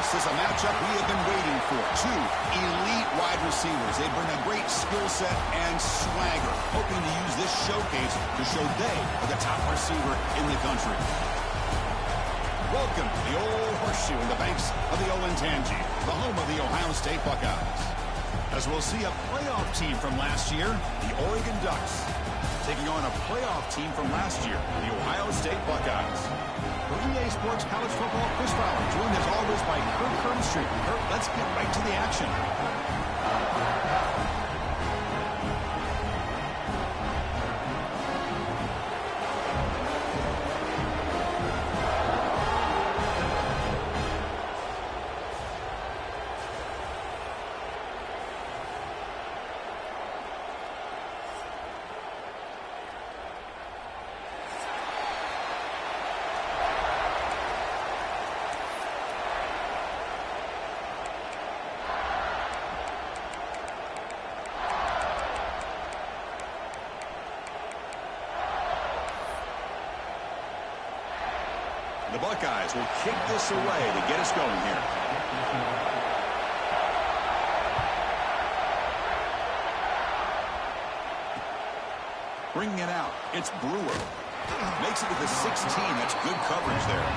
This is a matchup we have been waiting for. Two elite wide receivers. They bring a great skill set and swagger, hoping to use this showcase to show they are the top receiver in the country. Welcome to the Old Horseshoe in the banks of the Olentangy, the home of the Ohio State Buckeyes. As we'll see a playoff team from last year, the Oregon Ducks, taking on a playoff team from last year, the Ohio State Buckeyes. For EA Sports College Football, Chris Fowler, joined as always by Kurt Kirkstreet. Kurt, let's get right to the action. The Buckeyes will kick this away to get us going here. Bringing it out, it's Brewer. Makes it to the 16. That's good coverage there.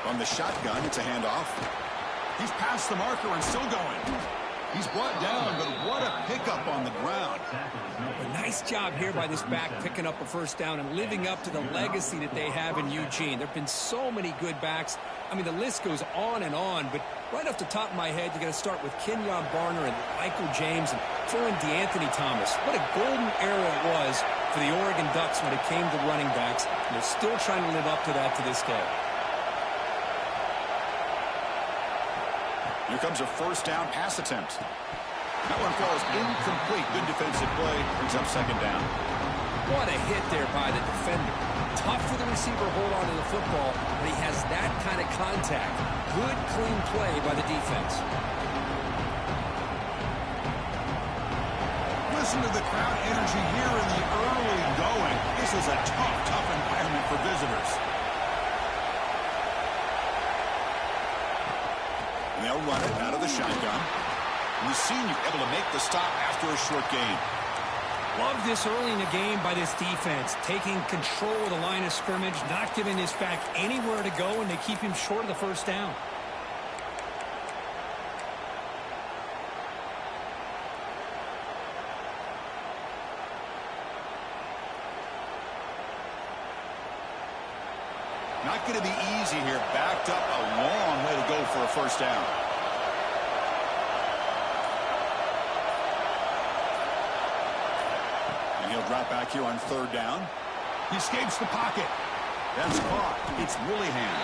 On the shotgun, it's a handoff. He's past the marker and still going. He's brought down, but what a pickup on the ground. A nice job here by this back, picking up a first down and living up to the legacy that they have in Eugene. There have been so many good backs. I mean, the list goes on and on, but right off the top of my head, you're going to start with Kenyon Barner and Michael James and throw in DeAnthony Thomas. What a golden era it was for the Oregon Ducks when it came to running backs, and they're still trying to live up to that to this day. Here comes a first down pass attempt. That one falls incomplete. Good defensive play. Brings up second down. What a hit there by the defender. Tough for the receiver to hold on to the football, but he has that kind of contact. Good, clean play by the defense. Listen to the crowd energy here in the early going. This is a tough environment for visitors. They'll run it out of the shotgun. And the senior able to make the stop after a short gain. Love this early in the game by this defense. Taking control of the line of scrimmage, not giving this back anywhere to go, and they keep him short of the first down. Not going to be easy here. Backed up a long way to go for a first down. And he'll drop back here on third down. He escapes the pocket. That's caught. It's Willingham.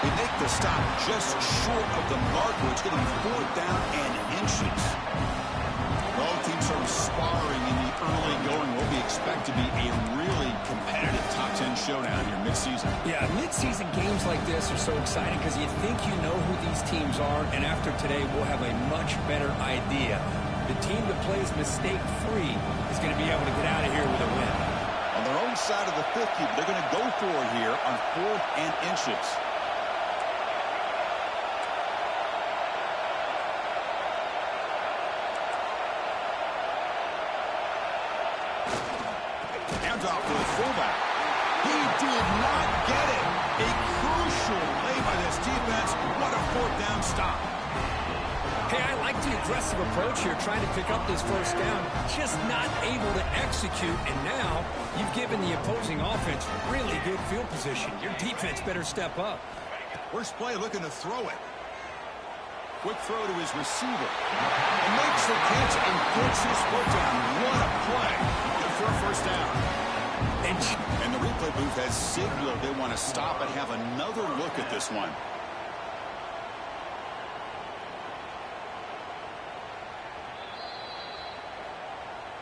They make the stop just short of the marker. It's going to be fourth down and inches. Both teams are sparring in the early going. What we expect to be a really competitive top 10 showdown here mid-season. Yeah, mid-season games like this are so exciting because you think you know who these teams are, and after today we'll have a much better idea. The team that plays mistake-free is going to be able to get out of here with a win. On their own side of the 50, they're going to go for it here on fourth and inches. Off to the fullback. He did not get it. A crucial play by this defense. What a fourth down stop. Hey, I like the aggressive approach here, trying to pick up this first down. Just not able to execute, and now you've given the opposing offense really good field position. Your defense better step up. First play looking to throw it. Quick throw to his receiver. And makes the catch and puts his foot down. What a play. Good for a first down. And the replay booth has signaled they want to stop and have another look at this one.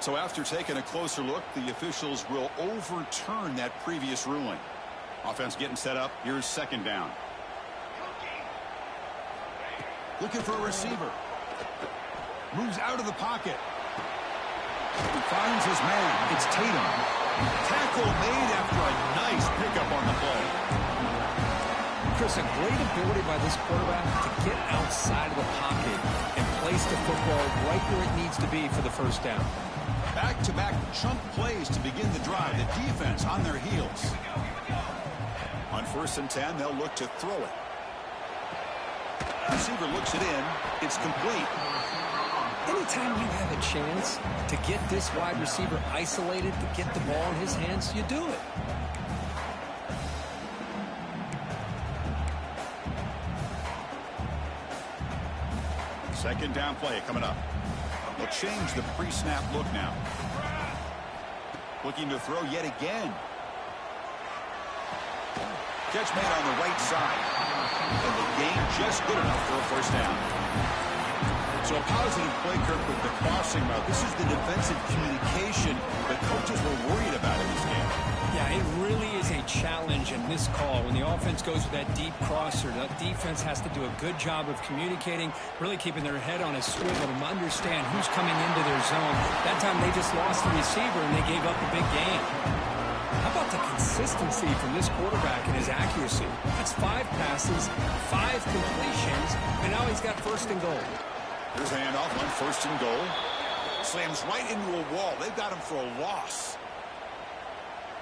So after taking a closer look, the officials will overturn that previous ruling. Offense getting set up. Here's second down. Looking for a receiver. Moves out of the pocket. He finds his man. It's Tatum. Tackle made after a nice pickup on the play. Chris, a great ability by this quarterback to get outside of the pocket and place the football right where it needs to be for the first down. Back-to-back chunk plays to begin the drive. The defense on their heels. On 1st and 10, they'll look to throw it. Receiver looks it in. It's complete. Anytime you have a chance to get this wide receiver isolated, to get the ball in his hands, you do it. Second down play coming up. They'll change the pre-snap look now. Looking to throw yet again. Catch made on the right side. And the gain just good enough for a first down. So a positive play, Kirk, with the crossing route. This is the defensive communication that coaches were worried about in this game. Yeah, it really is a challenge in this call. When the offense goes with that deep crosser, the defense has to do a good job of communicating, really keeping their head on a swivel and understand who's coming into their zone. That time they just lost the receiver and they gave up a big gain. How about the consistency from this quarterback and his accuracy? That's 5 passes, 5 completions, and now he's got 1st and goal. Here's a handoff on 1st and goal. Slams right into a wall. They've got him for a loss.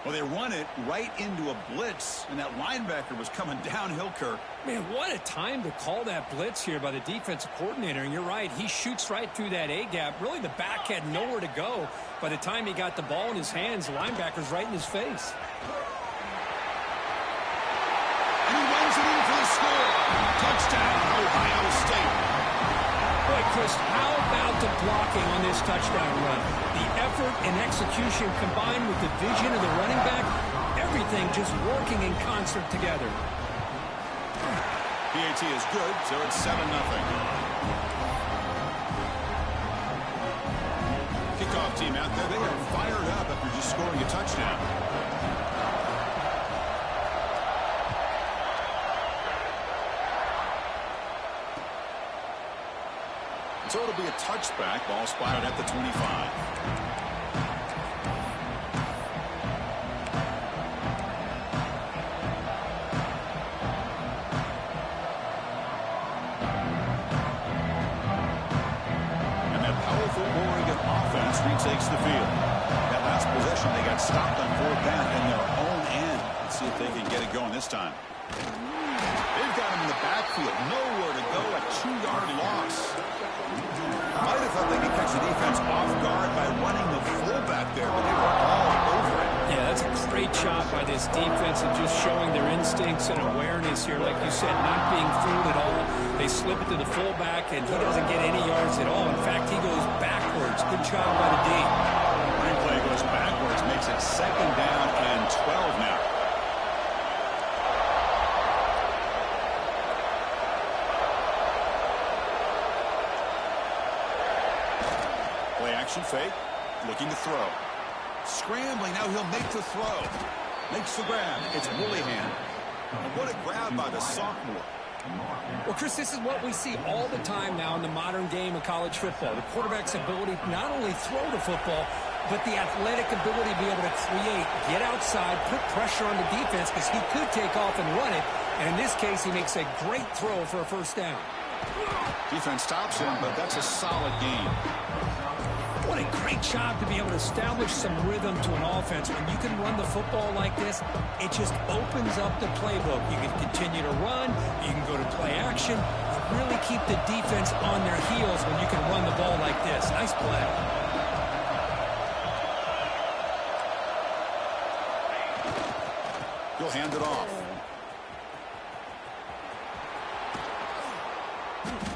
Well, they run it right into a blitz, and that linebacker was coming downhill, Kirk. Man, what a time to call that blitz here by the defensive coordinator. And you're right, he shoots right through that A-gap. Really, the back had nowhere to go. By the time he got the ball in his hands, the linebacker's right in his face. And he runs it in for the score. Touchdown, Ohio State. Boy, Chris, how about the blocking on this touchdown run? The effort and execution combined with the vision of the running back, everything just working in concert together. PAT is good, so it's 7-0. Kickoff team out there, they are fired up after just scoring a touchdown. So it'll be a touchback. Ball spotted at the 25. And that powerful Oregon offense retakes the field. That last possession, they got stopped on 4th down in their own end. Let's see if they can get it going this time. They've got him in the backfield. Nowhere to go. A 2-yard loss. Might have thought they could catch the defense off guard by running the fullback there, but they were all over it. Yeah, that's a great job by this defense of just showing their instincts and awareness here. Like you said, not being fooled at all. They slip it to the fullback, and he doesn't get any yards at all. In fact, he goes backwards. Good job by the D. Replay goes backwards, makes it 2nd down and 12 now. Action fake, looking to throw. Scrambling, now he'll make the throw. Makes the grab. It's Willihan. And what a grab by the sophomore. Well, Chris, this is what we see all the time now in the modern game of college football. The quarterback's ability to not only throw the football, but the athletic ability to be able to create, get outside, put pressure on the defense because he could take off and run it. And in this case, he makes a great throw for a 1st down. Defense stops him, but that's a solid game. What a great job to be able to establish some rhythm to an offense. When you can run the football like this, it just opens up the playbook. You can continue to run. You can go to play action. You really keep the defense on their heels when you can run the ball like this. Nice play. He'll hand it off.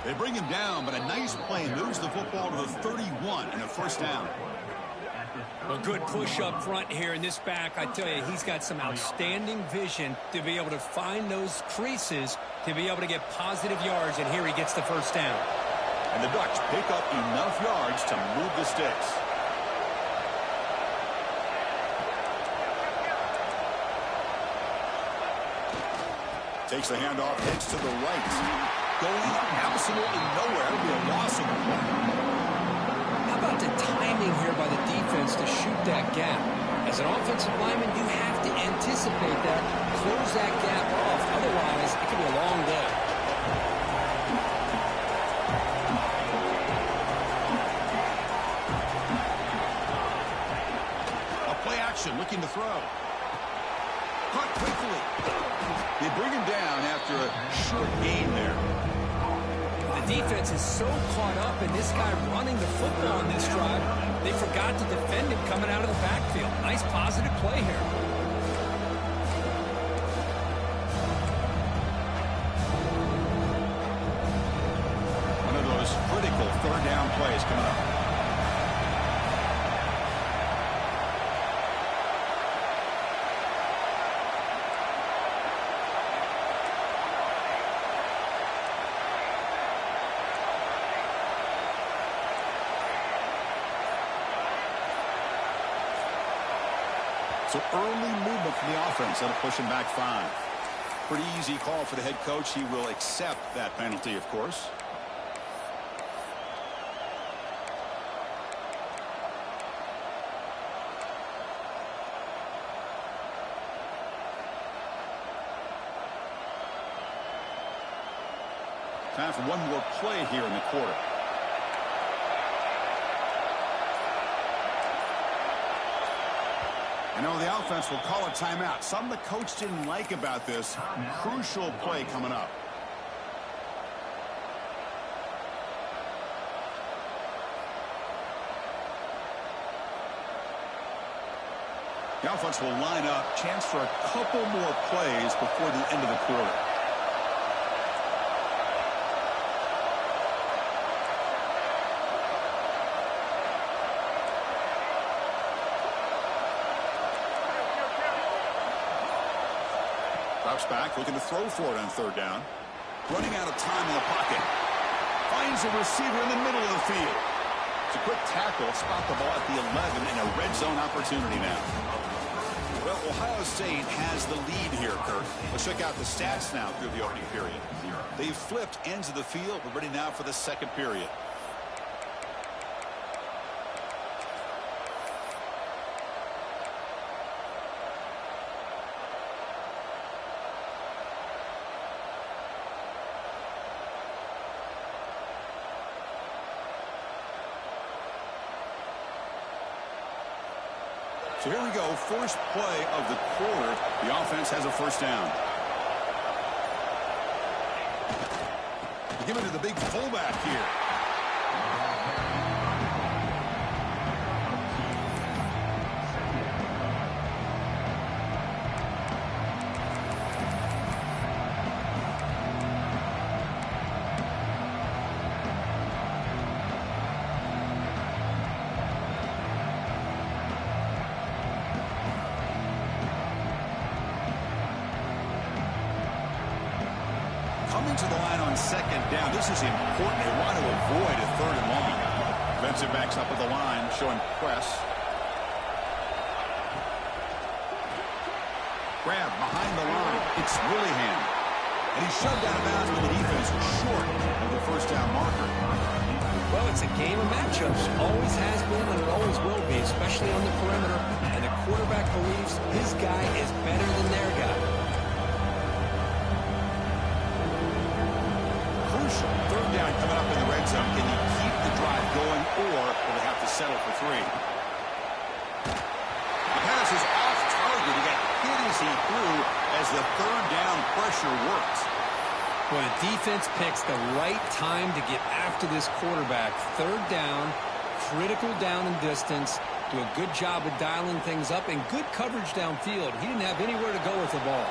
They bring him down, but a nice play moves the football to the 31 and a 1st down. A good push up front here in this back. I tell you, he's got some outstanding vision to be able to find those creases to be able to get positive yards, and here he gets the 1st down. And the Ducks pick up enough yards to move the sticks. Takes the handoff, heads to the right. Going absolutely nowhere. It'll be a loss of the play. How about the timing here by the defense to shoot that gap? As an offensive lineman, you have to anticipate that, close that gap off. Otherwise, it could be a long day. A play action, looking to throw. Caught quickly. They bring him down after a short gain there. The defense is so caught up in this guy running the football on this drive, they forgot to defend him coming out of the backfield. Nice positive play here. One of those critical third down plays coming up. So early movement from the offense. That'll push him back 5. Pretty easy call for the head coach. He will accept that penalty, of course. Time for one more play here in the quarter. I know the offense will call a timeout. Something the coach didn't like about this. Crucial play coming up. The offense will line up. Chance for a couple more plays before the end of the quarter. Drops back, looking to throw for it on third down. Running out of time in the pocket. Finds a receiver in the middle of the field. It's a quick tackle. Spot the ball at the 11 and a red zone opportunity now. Well, Ohio State has the lead here, Kirk. Let's check out the stats now through the opening period. They've flipped ends of the field. We're ready now for the second period. So here we go, first play of the quarter. The offense has a first down. Give it to the big fullback here. Coming to the line on second down. This is important. They want to avoid a third and long. Defensive backs up at the line, showing press. Grab behind the line. It's Willingham. And he's shoved out of bounds, but the defense is short of the first down marker. Well, it's a game of matchups. Always has been and it always will be, especially on the perimeter. And the quarterback believes his guy is better than their guy. Third down coming up in the red zone. Can he keep the drive going, or will they have to settle for 3? The pass is off target. He got hit as he threw as the third down pressure works. Well, the defense picks the right time to get after this quarterback. Third down, critical down and distance. Do a good job of dialing things up and good coverage downfield. He didn't have anywhere to go with the ball.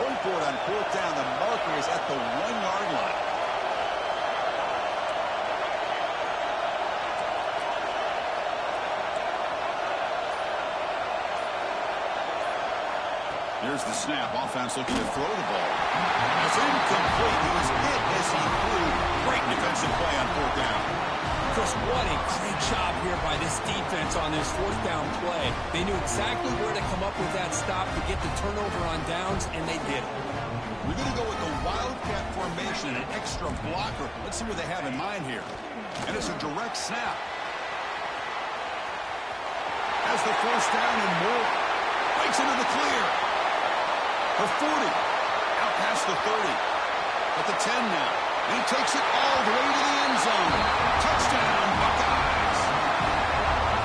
Going for it on fourth down. The marker is at the 1-yard line. Here's the snap. Offense looking to throw the ball. It's incomplete. He was hit as he threw. Great defensive play on fourth down. Chris, what a great job here by this defense on this fourth down play. They knew exactly where to come up with that stop to get the turnover on downs, and they did it. We're going to go with the Wildcat formation and an extra blocker. Let's see what they have in mind here. And it's a direct snap. Has the first down and more. Breaks into the clear. The 40. Out past the 30. At the 10 now. And he takes it all the way to the end zone. Touchdown, Buckeyes.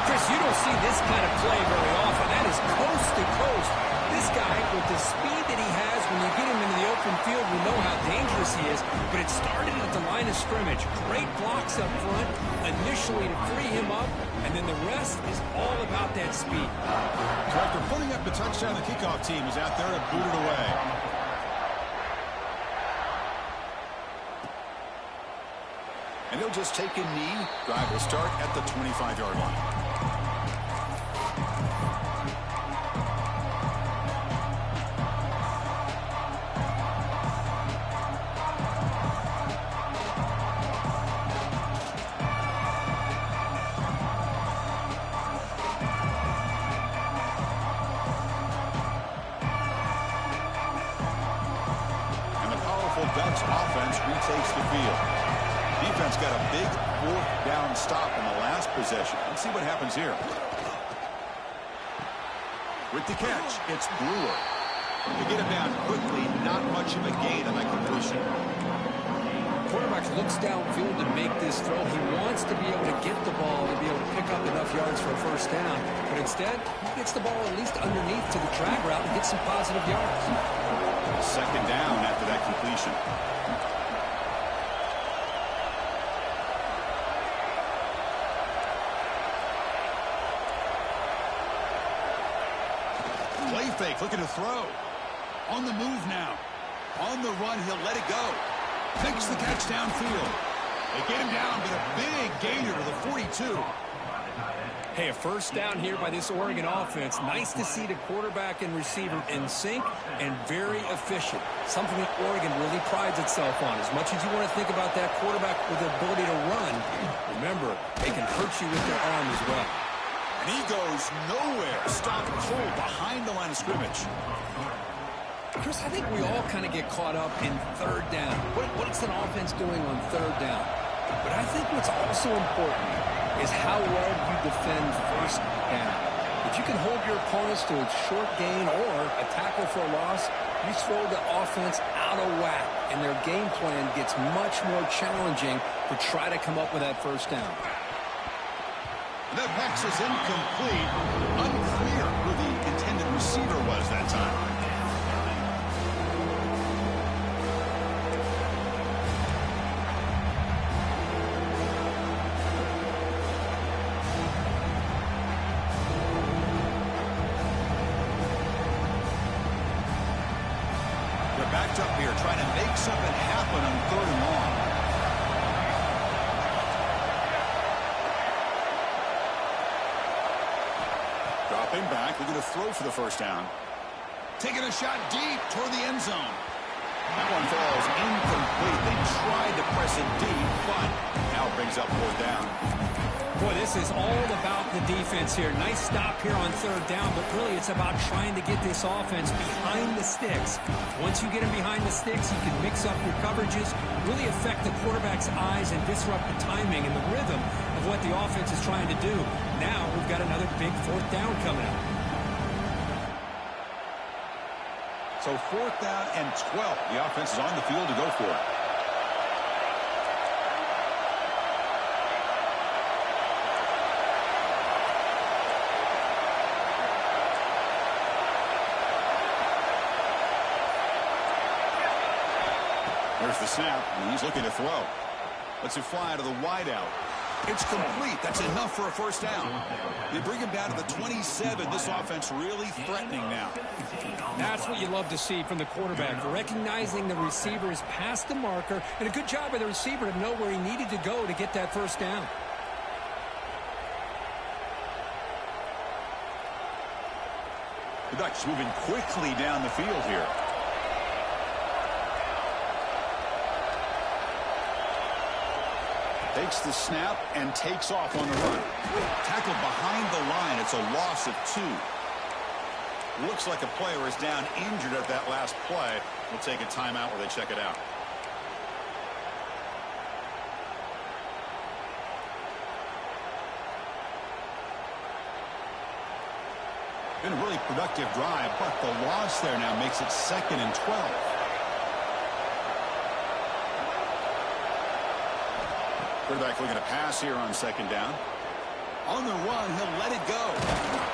Chris, you don't see this kind of play very often. That is coast to coast. This guy, with the speed that he has, when you get him into the open field, we know how dangerous he is. But it started at the line of scrimmage. Great blocks up front, initially to free him up, and then the rest is all about that speed. So after putting up the touchdown, the kickoff team is out there to boot it away. And they'll just take a knee. Drive will start at the 25-yard line. Ducks offense retakes the field. Defense got a big fourth down stop in the last possession. Let's see what happens here. With the catch, it's Brewer. To get him down quickly, not much of a gain on that completion. Quarterback looks downfield to make this throw. He wants to be able to get the ball to be able to pick up enough yards for a first down. But instead, he gets the ball at least underneath to the drag route and gets some positive yards. Second down after that completion. Play fake, looking to throw. On the move now. On the run, he'll let it go. Makes the catch downfield. They get him down, but a big gainer to the 42. Hey, a first down here by this Oregon offense. Nice to see the quarterback and receiver in sync and very efficient. Something that Oregon really prides itself on. As much as you want to think about that quarterback with the ability to run, remember, they can hurt you with their arm as well. And he goes nowhere. Stop cold behind the line of scrimmage. Chris, I think we all kind of get caught up in third down. What's an offense doing on third down? But I think what's also important is how well you defend first down. If you can hold your opponents to a short gain or a tackle for a loss, you throw the offense out of whack, and their game plan gets much more challenging to try to come up with that first down. That pass is incomplete. Unclear who the intended receiver was that time. Backed up here, trying to make something happen on third and long. Dropping back, looking to throw for the first down. Taking a shot deep toward the end zone. That one falls incomplete. They tried to press it deep, but now it brings up fourth down. Boy, this is all about the defense here. Nice stop here on third down, but really it's about trying to get this offense behind the sticks. Once you get them behind the sticks, you can mix up your coverages, really affect the quarterback's eyes and disrupt the timing and the rhythm of what the offense is trying to do. Now we've got another big fourth down coming up. So fourth down and 12. The offense is on the field to go for it. There's the snap, and he's looking to throw. Lets it fly to the wideout. It's complete. That's enough for a first down. They bring him down to the 27. This offense really threatening now. That's what you love to see from the quarterback. Recognizing the receiver is past the marker, and a good job by the receiver to know where he needed to go to get that first down. The Ducks moving quickly down the field here. Takes the snap and takes off on the run. Tackled behind the line. It's a loss of 2. Looks like a player is down injured at that last play. We'll take a timeout while they check it out. Been a really productive drive, but the loss there now makes it 2nd and 12. Quarterback looking to pass here on 2nd down. On the run, he'll let it go.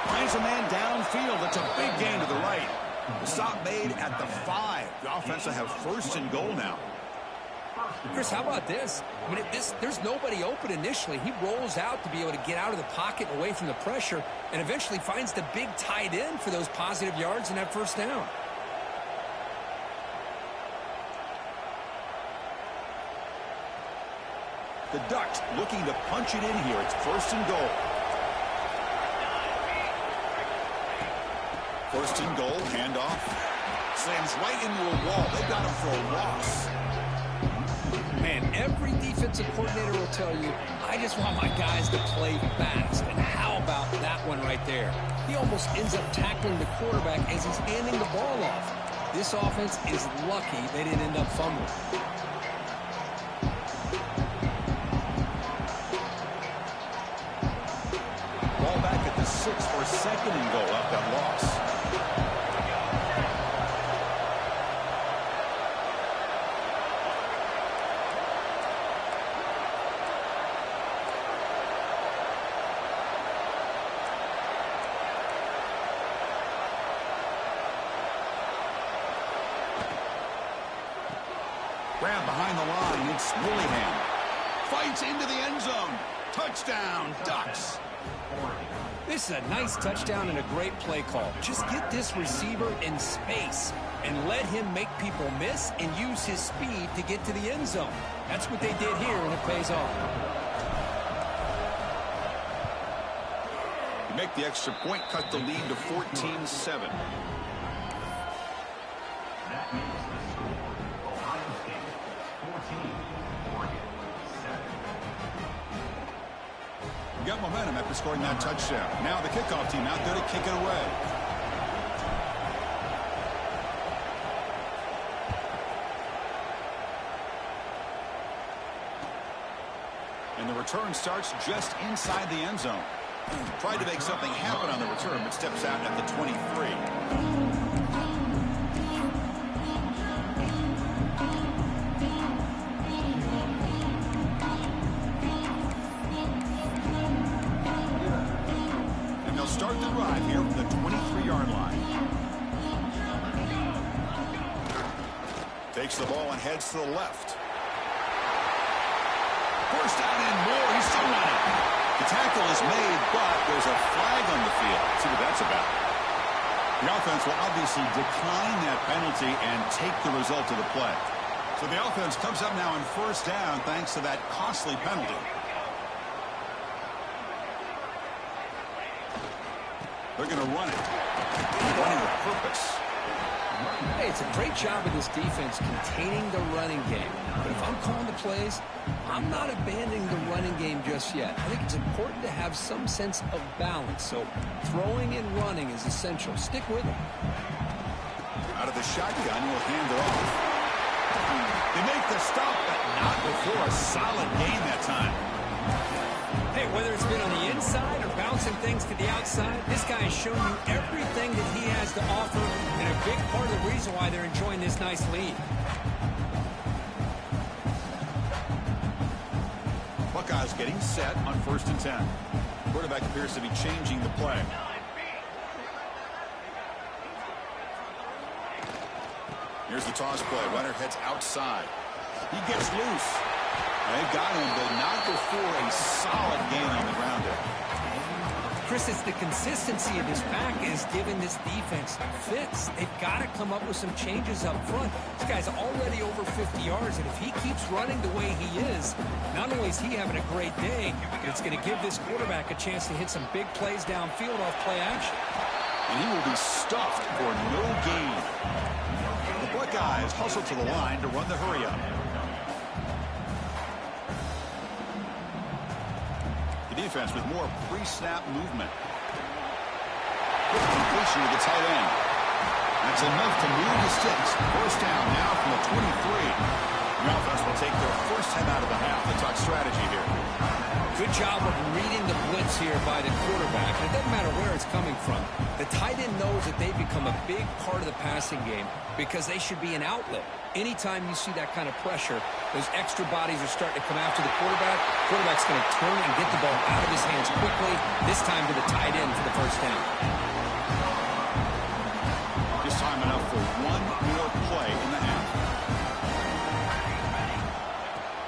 Finds a man downfield. That's a big gain to the right. The stop made at the 5. The offense will have 1st and goal now. Chris, how about this? I mean, there's nobody open initially. He rolls out to be able to get out of the pocket and away from the pressure and eventually finds the big tight end for those positive yards in that 1st down. The Ducks looking to punch it in here. It's 1st and goal. 1st and goal, handoff. Slams right into a wall. They got him for a loss. Man, every defensive coordinator will tell you, I just want my guys to play fast. And how about that one right there? He almost ends up tackling the quarterback as he's handing the ball off. This offense is lucky they didn't end up fumbling. Ball back at the 6 for 2nd and goal after that loss. Grab behind the line. It's Willingham. Fights into the end zone. Touchdown, Ducks. This is a nice touchdown and a great play call. Just get this receiver in space and let him make people miss and use his speed to get to the end zone. That's what they did here, and it pays off. You make the extra point, cut the lead to 14-7. Got momentum after scoring that touchdown. Now the kickoff team out there to kick it away. And the return starts just inside the end zone. Tried to make something happen on the return, but steps out at the 23. Start the drive here from the 23-yard line. Takes the ball and heads to the left. 1st down and more. He's still running. The tackle is made, but there's a flag on the field. Let's see what that's about. The offense will obviously decline that penalty and take the result of the play. So the offense comes up now on 1st down thanks to that costly penalty. They're going to run it. Running with purpose. Hey, it's a great job of this defense containing the running game. But if I'm calling the plays, I'm not abandoning the running game just yet. I think it's important to have some sense of balance. So throwing and running is essential. Stick with them. Out of the shotgun, he'll hand it off. They make the stop, but not before a solid gain that time. Hey, whether it's been on the inside or bouncing things to the outside, this guy has shown you everything that he has to offer, and a big part of the reason why they're enjoying this nice lead. Buckeyes getting set on 1st and 10. Quarterback appears to be changing the play. Here's the toss play. Runner heads outside. He gets loose. They've got him, but not before a solid gain on the ground there. Chris, it's the consistency of his back is giving this defense fits. They've got to come up with some changes up front. This guy's already over 50 yards, and if he keeps running the way he is, not only is he having a great day, but it's going to give this quarterback a chance to hit some big plays downfield off play action. And he will be stuffed for no gain. The Buckeyes hustle to the line to run the hurry-up. Defense with more pre-snap movement. Good completion to the tight end. That's enough to move the sticks. First down now from the 23. The offense will take their first time out of the half. They talk strategy here. Good job of reading the blitz here by the quarterback. And it doesn't matter where it's coming from. The tight end knows that they've become a big part of the passing game because they should be an outlet. Anytime you see that kind of pressure, those extra bodies are starting to come after the quarterback. Quarterback's going to turn and get the ball out of his hands quickly, this time to the tight end for the first down. This time enough for one more play in the half.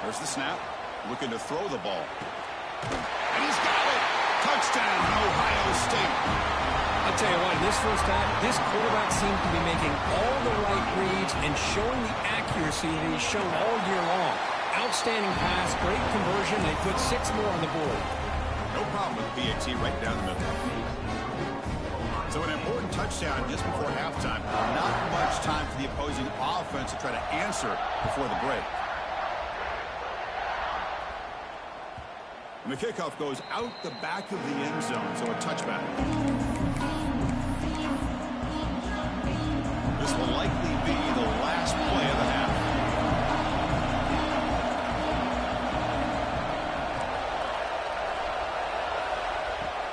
There's the snap. Looking to throw the ball. And he's got it! Touchdown, Ohio State. I'll tell you what, in this first half, this quarterback seems to be making all the right reads and showing the accuracy that he's shown all year long. Outstanding pass, great conversion. They put 6 more on the board. No problem with BAT right down the middle. So an important touchdown just before halftime. Not much time for the opposing offense to try to answer before the break. And the kickoff goes out the back of the end zone, so a touchback. This will likely be the last play of the half.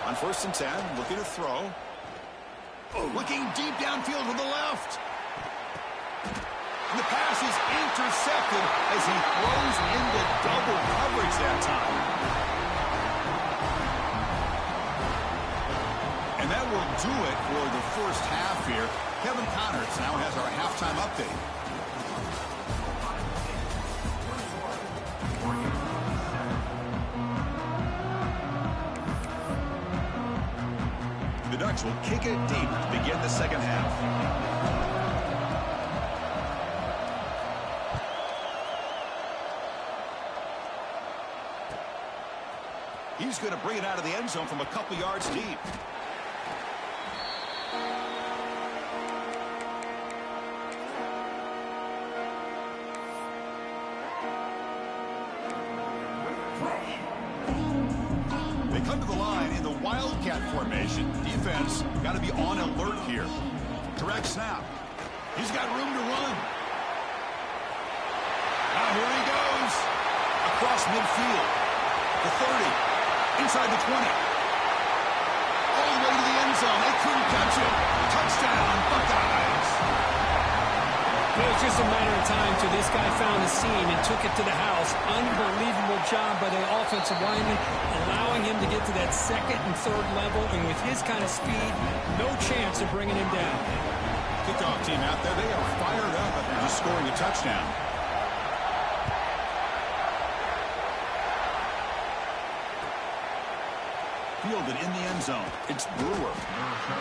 On 1st and 10, looking to throw. Looking deep downfield to the left. And the pass is intercepted as he throws into double coverage that time. And that will do it for the first half here. Kevin Connors now has our halftime update. The Ducks will kick it deep to begin the second half. He's going to bring it out of the end zone from a couple yards deep. Come to the line in the Wildcat formation. Defense got to be on alert here. Direct snap. He's got room to run. Now here he goes. Across midfield. The 30. Inside the 20. All the way to the end zone. They couldn't catch it. Touchdown, Buckeyes. It was just a matter of time till this guy found the seam and took it to the house. Unbelievable job by the offensive lineman, allowing him to get to that 2nd and 3rd level. And with his kind of speed, no chance of bringing him down. Kickoff team out there, they are fired up after just scoring a touchdown. Fielded in the end zone. It's Brewer.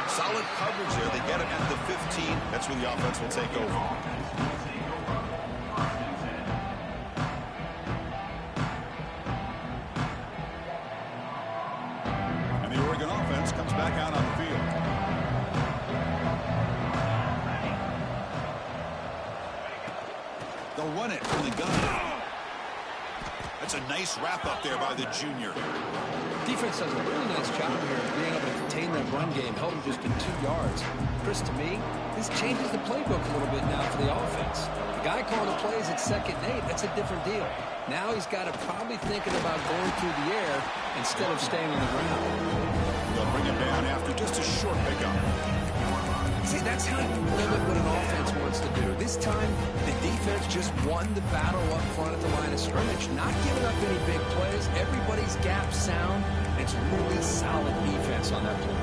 Solid coverage there. They get him at the 15. That's where the offense will take over. And the Oregon offense comes back out on the field. They'll run it from the gun. That's a nice wrap up there by the junior. Defense does a really nice job here of being able to contain that run game, held him just in 2 yards. Chris, to me, this changes the playbook a little bit now for the offense. The guy calling the plays at 2nd and 8, that's a different deal. Now he's got to probably thinking about going through the air instead of staying on the ground. They'll bring him down after just a short pickup. See, that's how you limit what an offense wants to do. This time, the defense just won the battle up front at the line of scrimmage, not giving up any big plays. Everybody's gap sound. It's really solid defense on that play.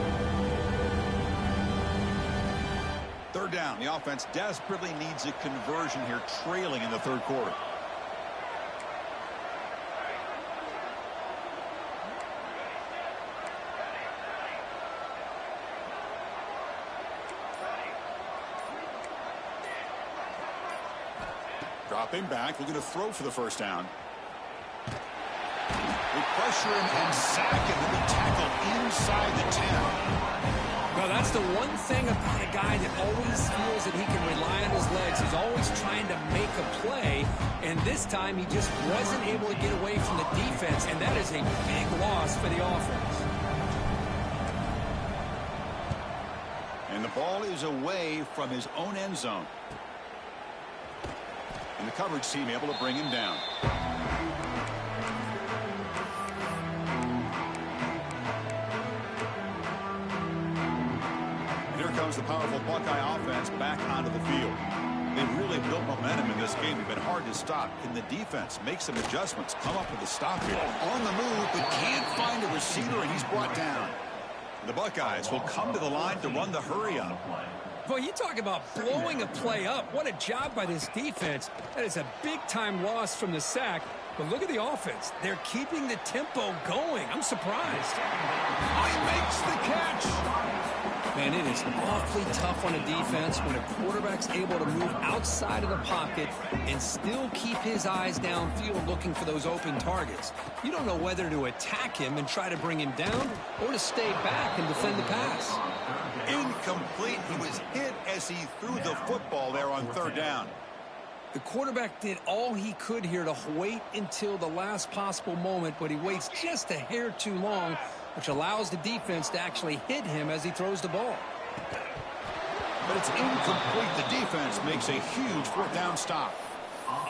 3rd down. The offense desperately needs a conversion here, trailing in the 3rd quarter. Dropping back, looking to throw for the first down. They pressure him and sack him. He'll be tackled inside the 10. Well, that's the one thing about a guy that always feels that he can rely on his legs. He's always trying to make a play, and this time he just wasn't able to get away from the defense, and that is a big loss for the offense. And And the ball is away from his own end zone. And the coverage team able to bring him down. And here comes the powerful Buckeye offense back onto the field. They've really built momentum in this game. They've been hard to stop. Can the defense make some adjustments? Come up with a stop here. On the move, but can't find a receiver, and he's brought down. The Buckeyes will come to the line to run the hurry up. Boy, you talk about blowing a play up. What a job by this defense. That is a big-time loss from the sack. But look at the offense. They're keeping the tempo going. I'm surprised. He makes the catch. Man, it is awfully tough on a defense when a quarterback's able to move outside of the pocket and still keep his eyes downfield looking for those open targets. You don't know whether to attack him and try to bring him down or to stay back and defend the pass. Incomplete. He was hit as he threw the football there on third down. The quarterback did all he could here to wait until the last possible moment, but he waits just a hair too long, which allows the defense to actually hit him as he throws the ball. But it's incomplete. The defense makes a huge fourth down stop.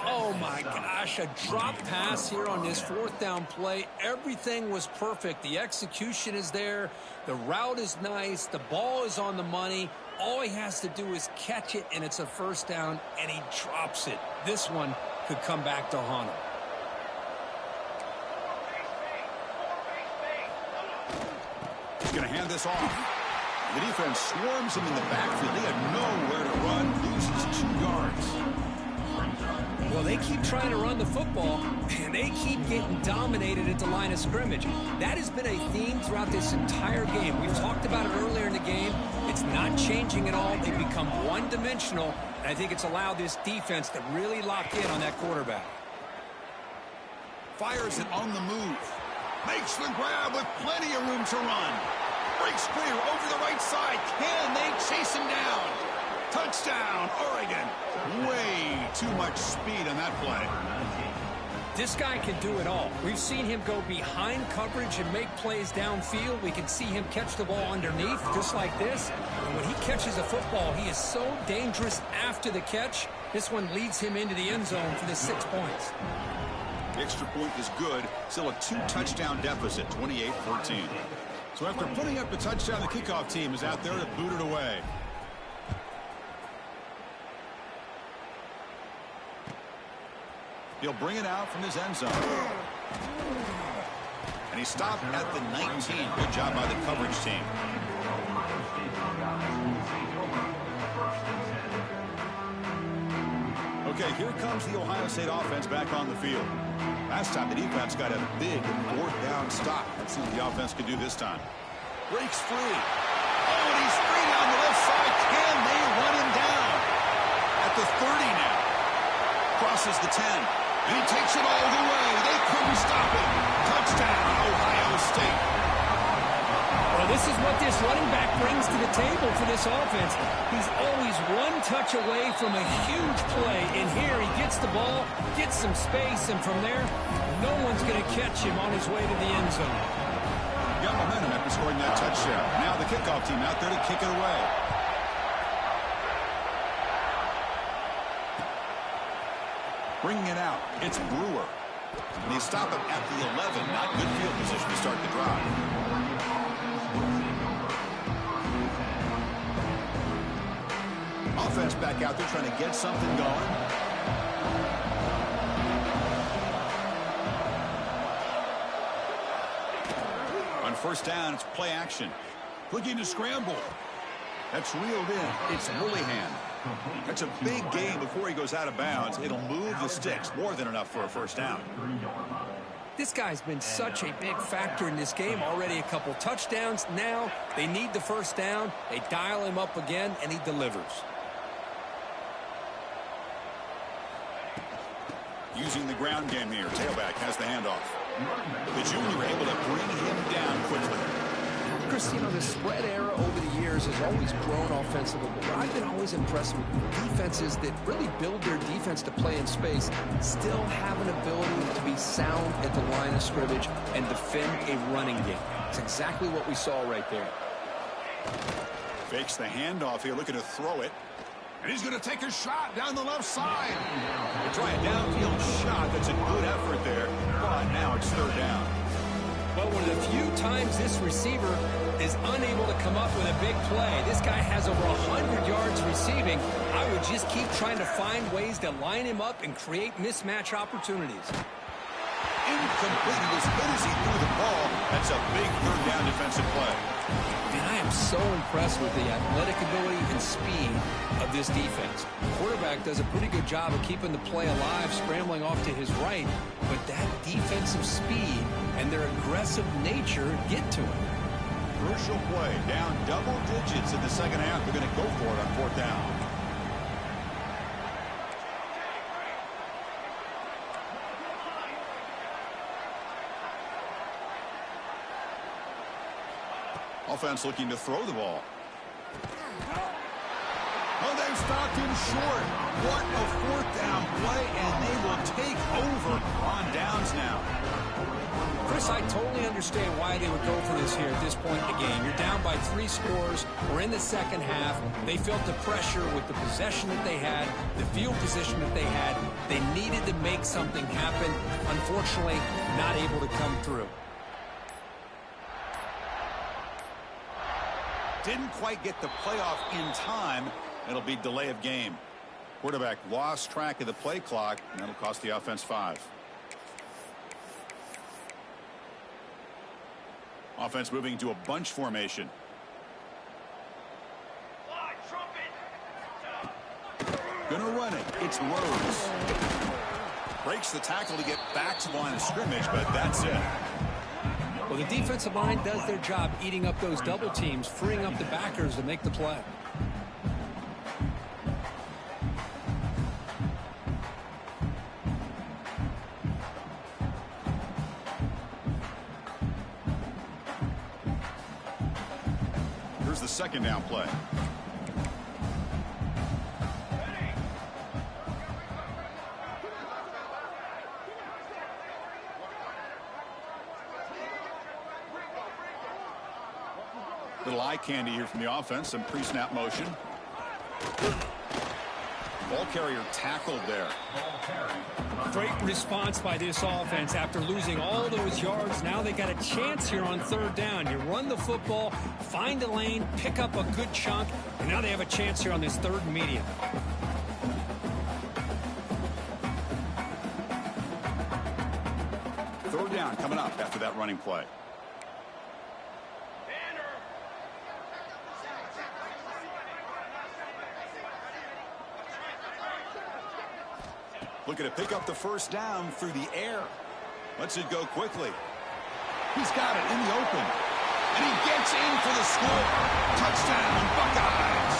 Oh, my gosh, a drop pass here on this fourth down play. Everything was perfect. The execution is there. The route is nice. The ball is on the money. All he has to do is catch it, and it's a first down, and he drops it. This one could come back to haunt him. He's going to hand this off. The defense swarms him in the backfield. He had nowhere to run, loses 2 yards. Well, they keep trying to run the football, and they keep getting dominated at the line of scrimmage. That has been a theme throughout this entire game. We've talked about it earlier in the game. It's not changing at all. They've become one-dimensional, and I think it's allowed this defense to really lock in on that quarterback. Fires it on the move. Makes the grab with plenty of room to run. Breaks clear over the right side. Can they chase him down? Touchdown, Oregon. Way too much speed on that play. This guy can do it all. We've seen him go behind coverage and make plays downfield. We can see him catch the ball underneath, just like this. And when he catches a football, he is so dangerous after the catch. This one leads him into the end zone for the 6 points. The extra point is good. Still a 2-touchdown deficit, 28-14. So after putting up the touchdown, the kickoff team is out there to boot it away. He'll bring it out from his end zone. And he stopped at the 19. Good job by the coverage team. Okay, here comes the Ohio State offense back on the field. Last time the defense got a big fourth down stop. Let's see what the offense can do this time. Breaks free. Oh, and he's free down the left side. Can they run him down? At the 30 now. Crosses the 10. And he takes it all the way. They couldn't stop him. Touchdown, Ohio State. Well, this is what this running back brings to the table for this offense. He's always one touch away from a huge play. And here he gets the ball, gets some space, and from there, no one's going to catch him on his way to the end zone. Got momentum after scoring that touchdown. Now the kickoff team out there to kick it away. Bringing it out, it's Brewer. And they stop him at the 11. Not good field position to start the drive. Offense back out there trying to get something going. On first down, it's play action. Looking to scramble. That's reeled in. It's Willingham. That's a big gain before he goes out of bounds. It'll move the sticks. More than enough for a first down. This guy's been such a big factor in this game. Already a couple touchdowns. Now they need the first down. They dial him up again, and he delivers. Using the ground game here. Tailback has the handoff. The junior able to bring him down quickly. Chris, you know, the spread era over the years has always grown offensively, but I've been always impressed with defenses that really build their defense to play in space, still have an ability to be sound at the line of scrimmage and defend a running game. It's exactly what we saw right there. Fakes the handoff here, looking to throw it. And he's going to take a shot down the left side. They try a downfield shot. That's a good effort there. But now it's third down. Well, one of the few times this receiver is unable to come up with a big play. This guy has over 100 yards receiving. I would just keep trying to find ways to line him up and create mismatch opportunities. Incomplete. He was hit as he threw the ball. That's a big third down defensive play. And I am so impressed with the athletic ability and speed of this defense. The quarterback does a pretty good job of keeping the play alive, scrambling off to his right, but that defensive speed and their aggressive nature get to him. Crucial play. Down double digits in the second half. They're going to go for it on fourth down. Offense looking to throw the ball. Oh, they've stopped him short. What a fourth down play, and they will take over on downs now. Chris, I totally understand why they would go for this here at this point in the game. You're down by 3 scores. We're in the second half. They felt the pressure with the possession that they had, the field position that they had. They needed to make something happen. Unfortunately, not able to come through. Didn't quite get the playoff in time. It'll be delay of game. Quarterback lost track of the play clock, and that'll cost the offense 5. Offense moving to a bunch formation. Gonna run it. It's Rhodes. Breaks the tackle to get back to the line of scrimmage, but that's it. Well, the defensive line does their job eating up those double teams, freeing up the backers to make the play. Here's the second down play. Little eye candy here from the offense. Some pre-snap motion. Ball carrier tackled there. Great response by this offense after losing all those yards. Now they got a chance here on third down. You run the football, find a lane, pick up a good chunk, and now they have a chance here on this third and medium. Third down coming up after that running play. Looking to pick up the first down through the air. Lets it go quickly. He's got it in the open. And he gets in for the score. Touchdown, Buckeyes.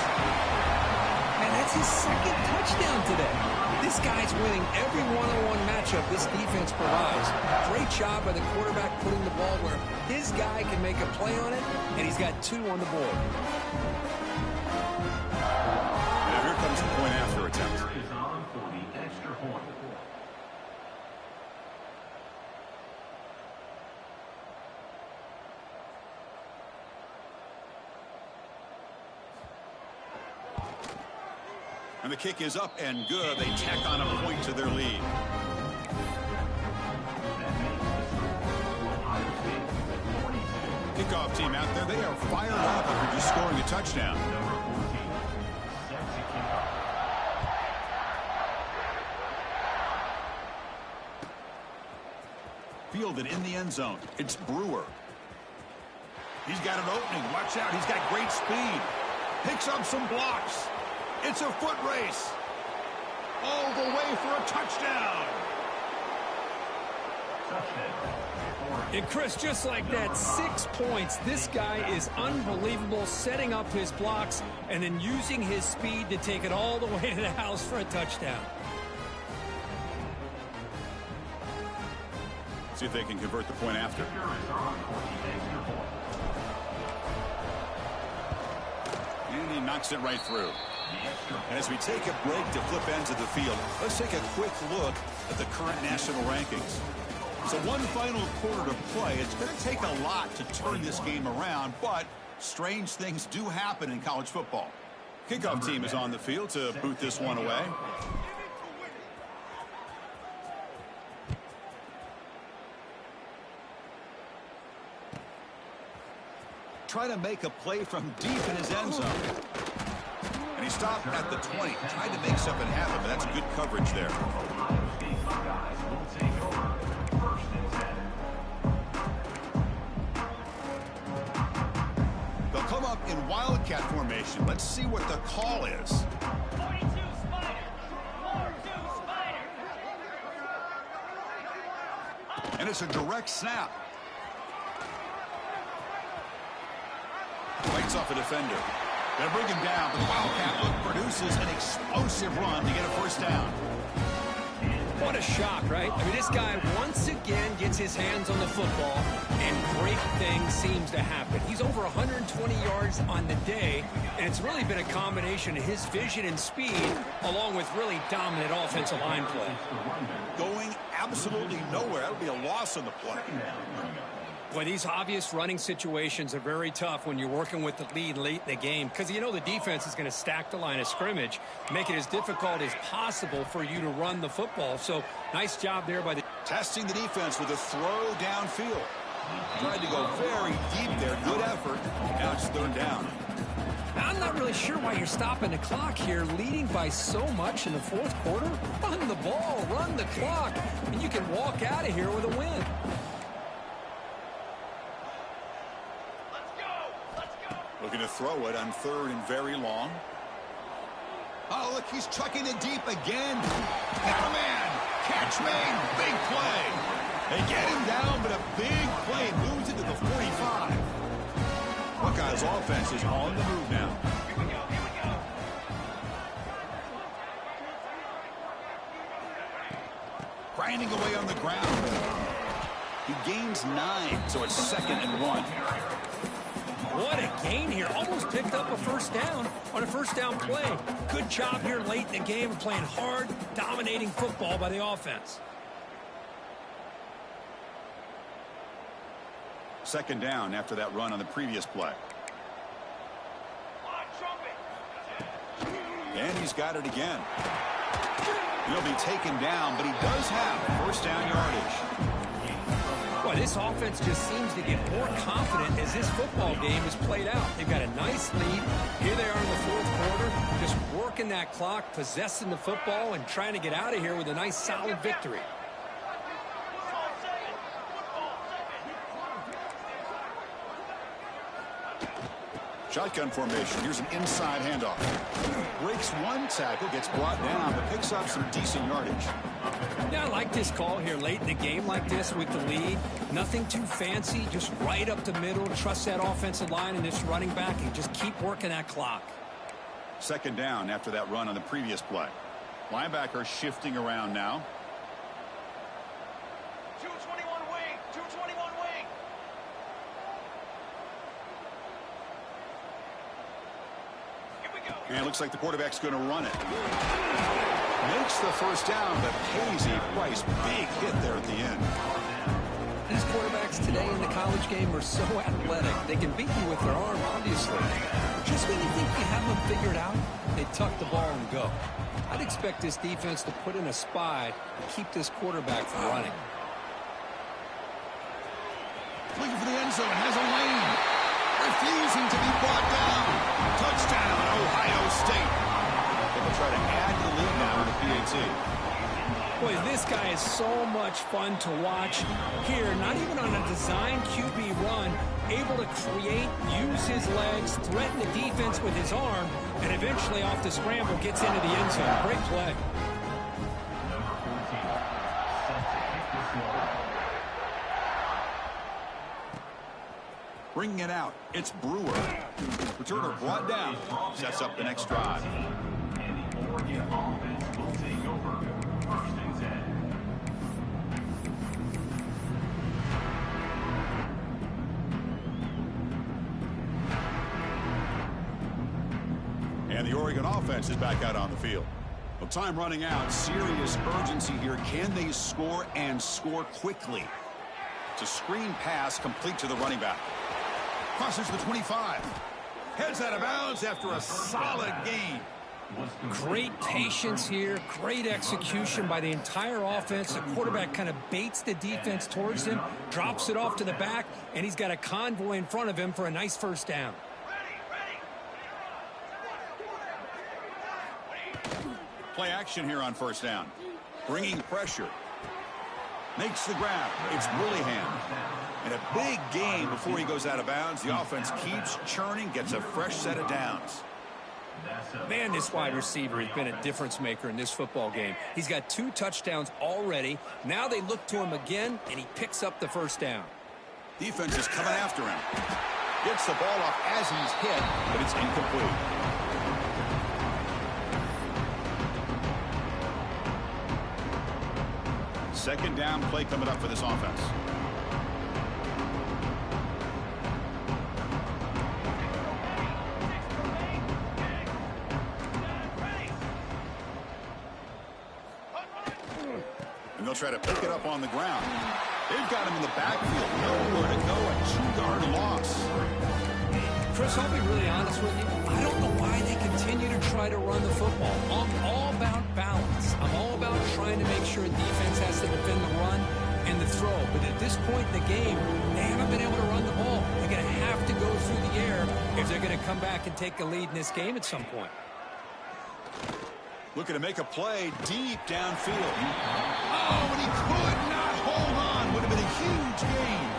And that's his second touchdown today. This guy's winning every one-on-one matchup this defense provides. Great job by the quarterback putting the ball where his guy can make a play on it, and he's got 2 on the board. And here comes the point after attempt. And the kick is up and good. They tack on a point to their lead. Kickoff team out there. They are fired up after just scoring a touchdown. Fielded in the end zone. It's Brewer. He's got an opening. Watch out. He's got great speed. Picks up some blocks. It's a foot race. All the way for a touchdown. And Chris, just like that, 6 points. This guy is unbelievable, setting up his blocks and then using his speed to take it all the way to the house for a touchdown. See if they can convert the point after. And he knocks it right through. As we take a break to flip ends of the field, let's take a quick look at the current national rankings. So one final quarter to play. It's going to take a lot to turn this game around, but Strange things do happen in college football. Kickoff team is on the field to boot this one away. Try to make a play from deep in his end zone. And he stopped at the 20. Tried to make something happen, but that's good coverage there. They'll come up in Wildcat formation. Let's see what the call is. 42 Spider. 42 Spider. And it's a direct snap. Fights off a defender. They'll bring him down, but the Wildcat look produces an explosive run to get a first down. What a shock, right? I mean, this guy once again gets his hands on the football, and great things seems to happen. He's over 120 yards on the day, and it's really been a combination of his vision and speed, along with really dominant offensive line play. Going absolutely nowhere. That would be a loss on the play. Boy, these obvious running situations are very tough when you're working with the lead late in the game, because you know the defense is going to stack the line of scrimmage, make it as difficult as possible for you to run the football. So nice job there by the... Testing the defense with a throw downfield. Tried to go very deep there. Good effort. Now it's third down. I'm not really sure why you're stopping the clock here, leading by so much in the fourth quarter. Run the ball, run the clock, and you can walk out of here with a win. Looking to throw it on third and very long. Oh, look, he's chucking it deep again. Got a man. Catch made. Big play. They get him down, but a big play moves into the 45. Buckeyes offense is on the move now. Here we go. Here we go. Grinding away on the ground. He gains 9, so it's 2nd and 1. What a gain here. Almost picked up a first down on a first down play. Good job here late in the game, playing hard, dominating football by the offense. 2nd down after that run on the previous play. And he's got it again. He'll be taken down, but he does have first down yardage. Boy, this offense just seems to get more confident as this football game is played out. They've got a nice lead. Here they are in the fourth quarter, just working that clock, possessing the football, and trying to get out of here with a nice, solid victory. Shotgun formation. Here's an inside handoff. Breaks one tackle, gets brought down, but picks up some decent yardage. Yeah, I like this call here late in the game like this with the lead. Nothing too fancy, just right up the middle. Trust that offensive line and this running back and just keep working that clock. 2nd down after that run on the previous play. Linebacker shifting around now. 221 wing. 221 wing. Here we go. And it looks like the quarterback's going to run it. Makes the first down, but pays a price. Big hit there at the end. These quarterbacks today in the college game are so athletic. They can beat you with their arm, obviously. Just when you think you have them figured out, they tuck the ball and go. I'd expect this defense to put in a spy and keep this quarterback from running. Looking for the end zone, has a lane. Refusing to be brought down. Touchdown, Ohio State. They will try to add to the lead now with a PAT. Boy, this guy is so much fun to watch here. Not even on a design QB run, able to create, use his legs, threaten the defense with his arm, and eventually off the scramble gets into the end zone. Great play. Bringing it out, it's Brewer. Returner brought down, sets up the next drive. And the Oregon offense is back out on the field. Well, time running out. Serious urgency here. Can they score and score quickly? It's a screen pass complete to the running back. Crosses the 25. Heads out of bounds after a solid gain. Great patience here, great execution by the entire offense. The quarterback kind of baits the defense towards him, drops it off to the back, and he's got a convoy in front of him for a nice first down. Play action here on first down. Bringing pressure. Makes the grab. It's Willingham. And a big gain before he goes out of bounds. The offense keeps churning, gets a fresh set of downs. Man, this wide receiver has been a difference maker in this football game. He's got 2 touchdowns already. Now they look to him again, and he picks up the first down. Defense is coming after him. Gets the ball off as he's hit, but it's incomplete. Second down play coming up for this offense. And they'll try to pick it up on the ground. They've got him in the backfield. Nowhere to go. A 2-yard loss. Chris, I'll be really honest with you. I don't know why they continue to try to run the football. I'm all about balance. I'm all about trying to make sure a defense has to defend the run and the throw. But at this point in the game, they haven't been able to run the ball. They're going to have to go through the air if they're going to come back and take a lead in this game at some point. Looking to make a play deep downfield. Oh, and he could not hold on. Would have been a huge gain.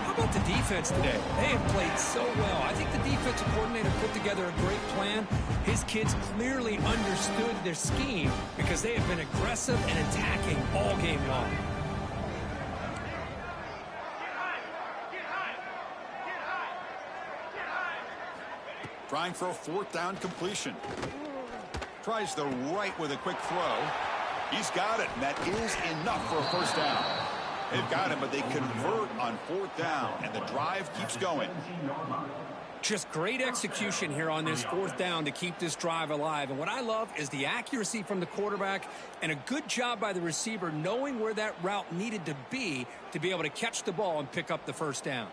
How about the defense today? They have played so well. I think the defensive coordinator put together a great plan. His kids clearly understood their scheme because they have been aggressive and attacking all game long. Trying for a 4th down completion. Tries the right with a quick throw. He's got it, and that is enough for a first down. They've got him, but they convert on 4th down, and the drive keeps going. Just great execution here on this 4th down to keep this drive alive. And what I love is the accuracy from the quarterback and a good job by the receiver knowing where that route needed to be able to catch the ball and pick up the first down.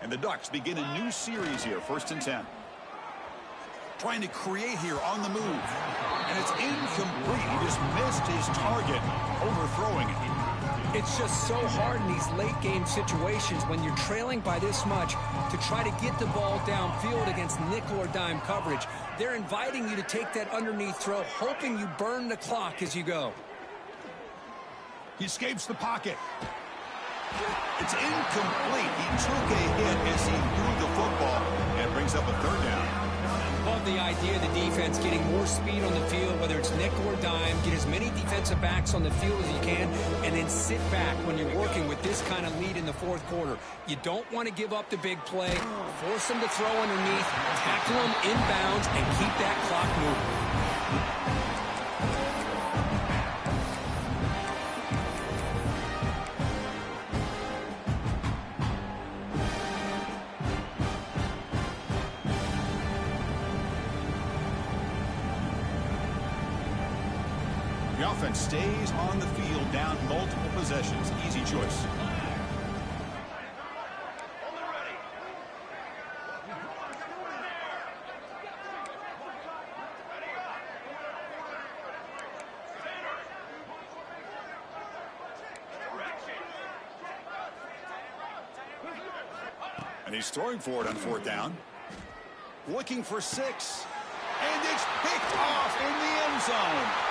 And the Ducks begin a new series here, 1st and 10. Trying to create here on the move. And it's incomplete. He just missed his target, overthrowing it. It's just so hard in these late game situations when you're trailing by this much to try to get the ball downfield against nickel or dime coverage. They're inviting you to take that underneath throw, hoping you burn the clock as you go. He escapes the pocket. It's incomplete. He took a hit as he threw the football and brings up a 3rd down. Love the idea of the defense getting more speed on the field, whether it's nickel or dime, get as many defensive backs on the field as you can, and then sit back when you're working with this kind of lead in the 4th quarter. You don't want to give up the big play, force them to throw underneath, tackle them inbounds, and keep that clock moving. The offense stays on the field, down multiple possessions. Easy choice. And he's throwing for it on 4th down. Looking for 6. And it's picked off in the end zone.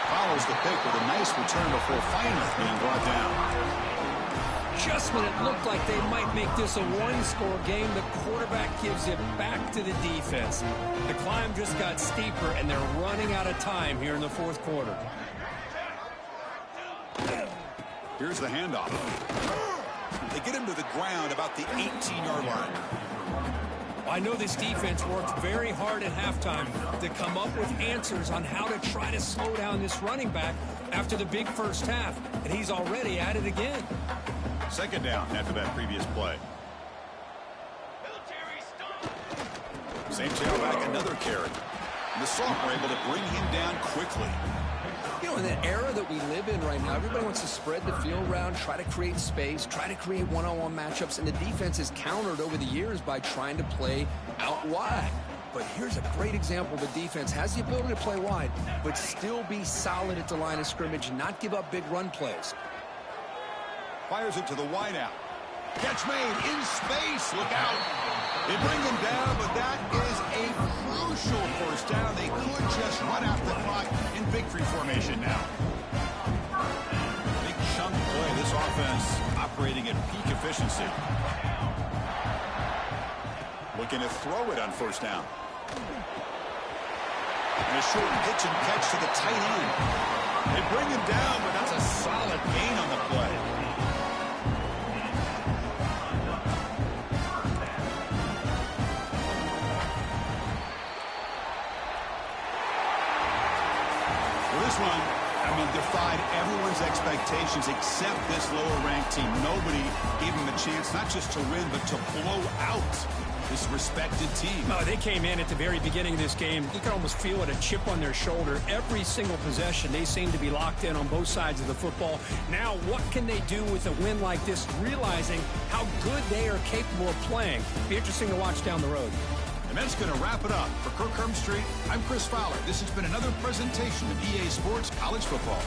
Follows the pick with a nice return before finally being brought down. Just when it looked like they might make this a one-score game, the quarterback gives it back to the defense. The climb just got steeper, and they're running out of time here in the 4th quarter. Here's the handoff. They get him to the ground about the 18-yard line. I know this defense worked very hard at halftime to come up with answers on how to try to slow down this running back after the big first half, and he's already at it again. 2nd down after that previous play. Same tailback, another carry. And the Soft were able to bring him down quickly. You know, in the era that we live in right now, everybody wants to spread the field around, try to create space, try to create one-on-one matchups, and the defense is countered over the years by trying to play out wide. But here's a great example. The defense has the ability to play wide, but still be solid at the line of scrimmage, not give up big run plays. Fires it to the wide out. Catch made in space. Look out. They bring them down, but that is a crucial first down. They could just run out the clock in victory formation now. Big chunk play. This offense operating at peak efficiency. Looking to throw it on first down. And a short pitch and catch to the tight end. They bring him down, but that's a solid gain on the play. This one, defied everyone's expectations except this lower-ranked team. Nobody gave them a chance not just to win, but to blow out this respected team. No, they came in at the very beginning of this game. You can almost feel it, a chip on their shoulder. Every single possession, they seem to be locked in on both sides of the football. Now, what can they do with a win like this, realizing how good they are capable of playing? Be interesting to watch down the road. And that's going to wrap it up. For Kirk Street, I'm Chris Fowler. This has been another presentation of EA Sports College Football.